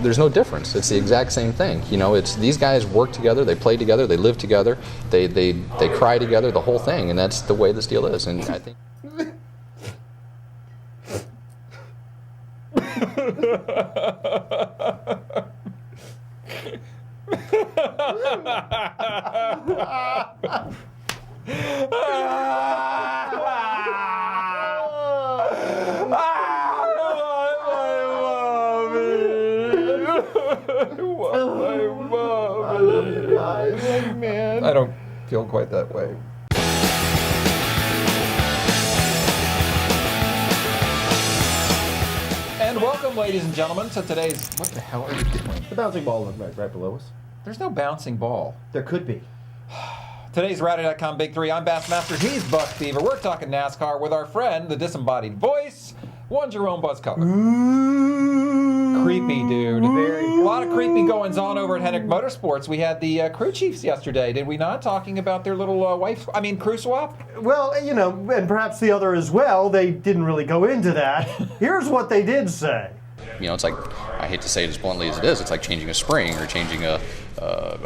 There's no difference. It's the exact same thing. You know, it's these guys work together, they play together, they live together, they cry together, the whole thing, and that's the way this deal is. And I think. Man. I don't feel quite that way. And welcome, ladies and gentlemen, to today's... What the hell are you doing? The bouncing ball is right below us. There's no bouncing ball. There could be. Today's Rowdy.com Big Three. I'm Bassmaster. He's Buck Fever. We're talking NASCAR with our friend, the disembodied voice, one Jerome Buzz Cutler. Creepy, dude. A lot of creepy goings on over at Hennick Motorsports. We had the crew chiefs yesterday, did we not? Talking about their little crew swap? Well, you know, and perhaps the other as well. They didn't really go into that. Here's what they did say. You know, it's like, I hate to say it as bluntly as it is, it's like changing a spring or changing a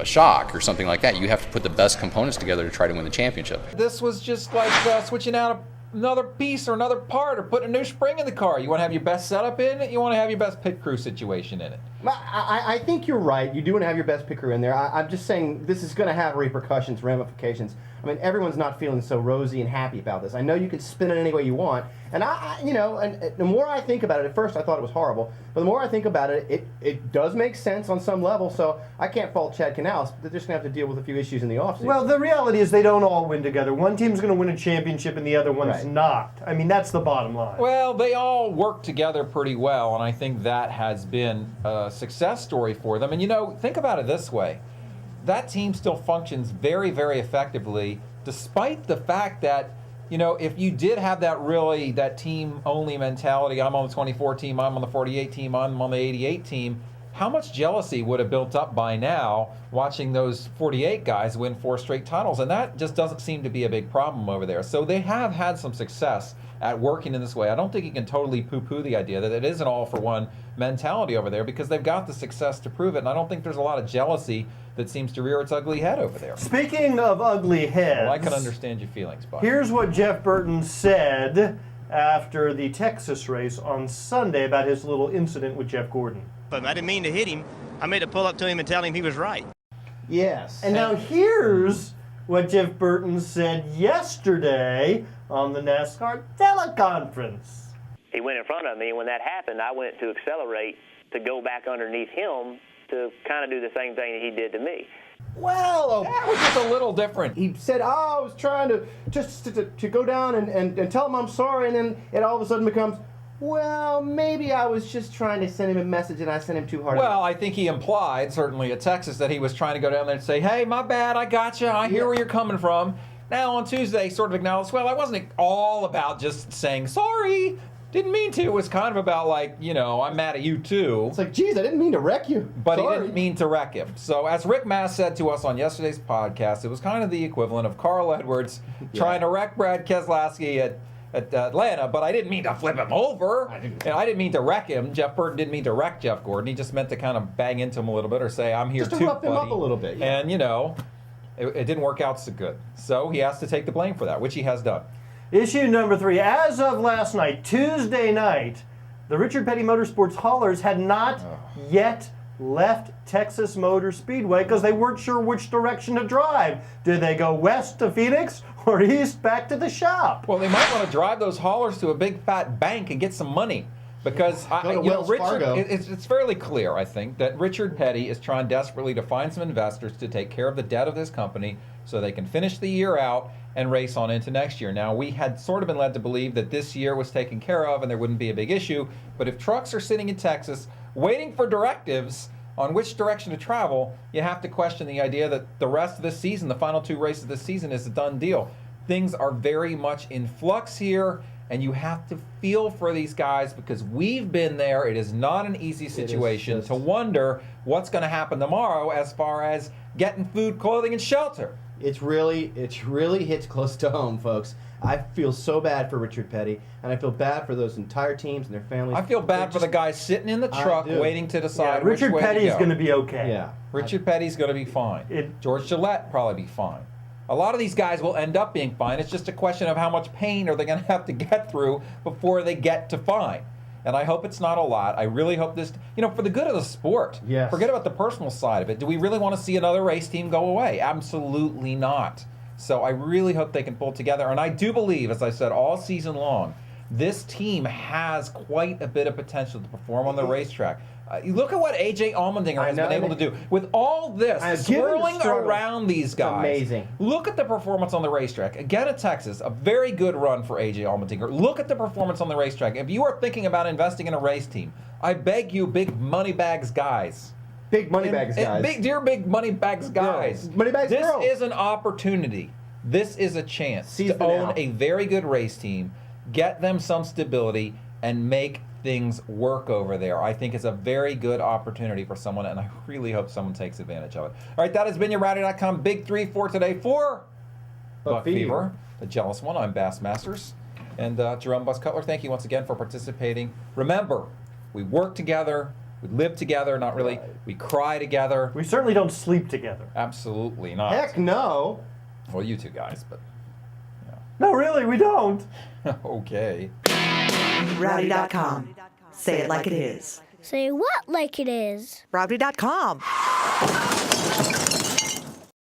shock or something like that. You have to put the best components together to try to win the championship. This was just like switching out another piece or another part or putting a new spring in the car. You want to have your best setup in it, you want to have your best pit crew situation in it. I think you're right. You do want to have your best pit crew in there. I'm just saying this is going to have repercussions, ramifications. I mean, everyone's not feeling so rosy and happy about this. I know you can spin it any way you want. And and the more I think about it, at first I thought it was horrible, but the more I think about it, it does make sense on some level. So I can't fault Chad Knaus. They're just going to have to deal with a few issues in the offseason. Well, the reality is they don't all win together. One team's going to win a championship and the other one's not. I mean, that's the bottom line. Well, they all work together pretty well, and I think that has been a success story for them. And you know, think about it this way. That team still functions very, very effectively, despite the fact that, you know, if you did have that team-only mentality, I'm on the 24 team, I'm on the 48 team, I'm on the 88 team, how much jealousy would have built up by now watching those 48 guys win 4 straight titles? And that just doesn't seem to be a big problem over there. So they have had some success at working in this way. I don't think you can totally poo-poo the idea that it is an all-for-one mentality over there because they've got the success to prove it, and I don't think there's a lot of jealousy that seems to rear its ugly head over there. Speaking of ugly heads... Well, I can understand your feelings, Bob. Here's what Jeff Burton said after the Texas race on Sunday about his little incident with Jeff Gordon. I didn't mean to hit him. I made to pull up to him and tell him he was right. Yes. And now here's what Jeff Burton said yesterday on the NASCAR teleconference. He went in front of me, and when that happened, I went to accelerate to go back underneath him to kind of do the same thing that he did to me. Well, that was just a little different. He said, I was trying to just to go down and tell him I'm sorry, and then it all of a sudden becomes, well, maybe I was just trying to send him a message and I sent him too hard. Well, I think he implied, certainly at Texas, that he was trying to go down there and say, hey, my bad, I got you, I hear where you're coming from. Now on Tuesday, he sort of acknowledged, well, I wasn't all about just saying sorry. Didn't mean to. It was kind of about like, you know, I'm mad at you too. It's like, geez, I didn't mean to wreck you. But sorry. He didn't mean to wreck him. So as Rick Mass said to us on yesterday's podcast, it was kind of the equivalent of Carl Edwards trying to wreck Brad Keselowski at Atlanta, but I didn't mean to flip him over. I didn't mean to wreck him. Jeff Burton didn't mean to wreck Jeff Gordon. He just meant to kind of bang into him a little bit or say, I'm here just to too, rough him buddy. up a little bit. Yeah. And, you know, it didn't work out so good. So he has to take the blame for that, which he has done. Issue number 3. As of last night, Tuesday night, the Richard Petty Motorsports haulers had not yet left Texas Motor Speedway because they weren't sure which direction to drive. Did they go west to Phoenix or east back to the shop? Well, they might want to drive those haulers to a big fat bank and get some money. Because Richard, it's fairly clear, I think, that Richard Petty is trying desperately to find some investors to take care of the debt of this company so they can finish the year out and race on into next year. Now, we had sort of been led to believe that this year was taken care of and there wouldn't be a big issue, but if trucks are sitting in Texas waiting for directives on which direction to travel, you have to question the idea that the rest of this season, the final 2 races of this season, is a done deal. Things are very much in flux here, and you have to feel for these guys because we've been there. It is not an easy situation to wonder what's going to happen tomorrow as far as getting food, clothing, and shelter. It really hits close to home, folks. I feel so bad for Richard Petty, and I feel bad for those entire teams and their families. I feel bad for the guys sitting in the truck waiting to decide which Richard way Petty to go. is going to be okay. Yeah. Richard Petty's going to be fine. George Gillette probably be fine. A lot of these guys will end up being fine. It's just a question of how much pain are they going to have to get through before they get to fine. And I hope it's not a lot. I really hope this, for the good of the sport. Yes. Forget about the personal side of it. Do we really want to see another race team go away? Absolutely not. So I really hope they can pull together. And I do believe, as I said all season long, this team has quite a bit of potential to perform on the racetrack. You look at what A.J. Allmendinger has been able to do. With all this swirling around these guys. It's amazing. Look at the performance on the racetrack. Again at Texas, a very good run for A.J. Allmendinger. Look at the performance on the racetrack. If you are thinking about investing in a race team, I beg you, big money bags guys. Big money bags, guys. Dear big money bags guys. Money bags This girls. is an opportunity. This is a chance to own a very good race team, get them some stability, and make things work over there. I think it's a very good opportunity for someone, and I really hope someone takes advantage of it. All right, that has been your Rowdy.com Big 3 for today for Buck Fever, the jealous one. I'm Bass Masters. And Jerome Bus Cutler, thank you once again for participating. Remember, we work together. We live together, not really. We cry together. We certainly don't sleep together. Absolutely not. Heck no. Well, you two guys, but No, really, we don't. okay. Rowdy.com. Say it like it is. Say what like it is? Rowdy.com.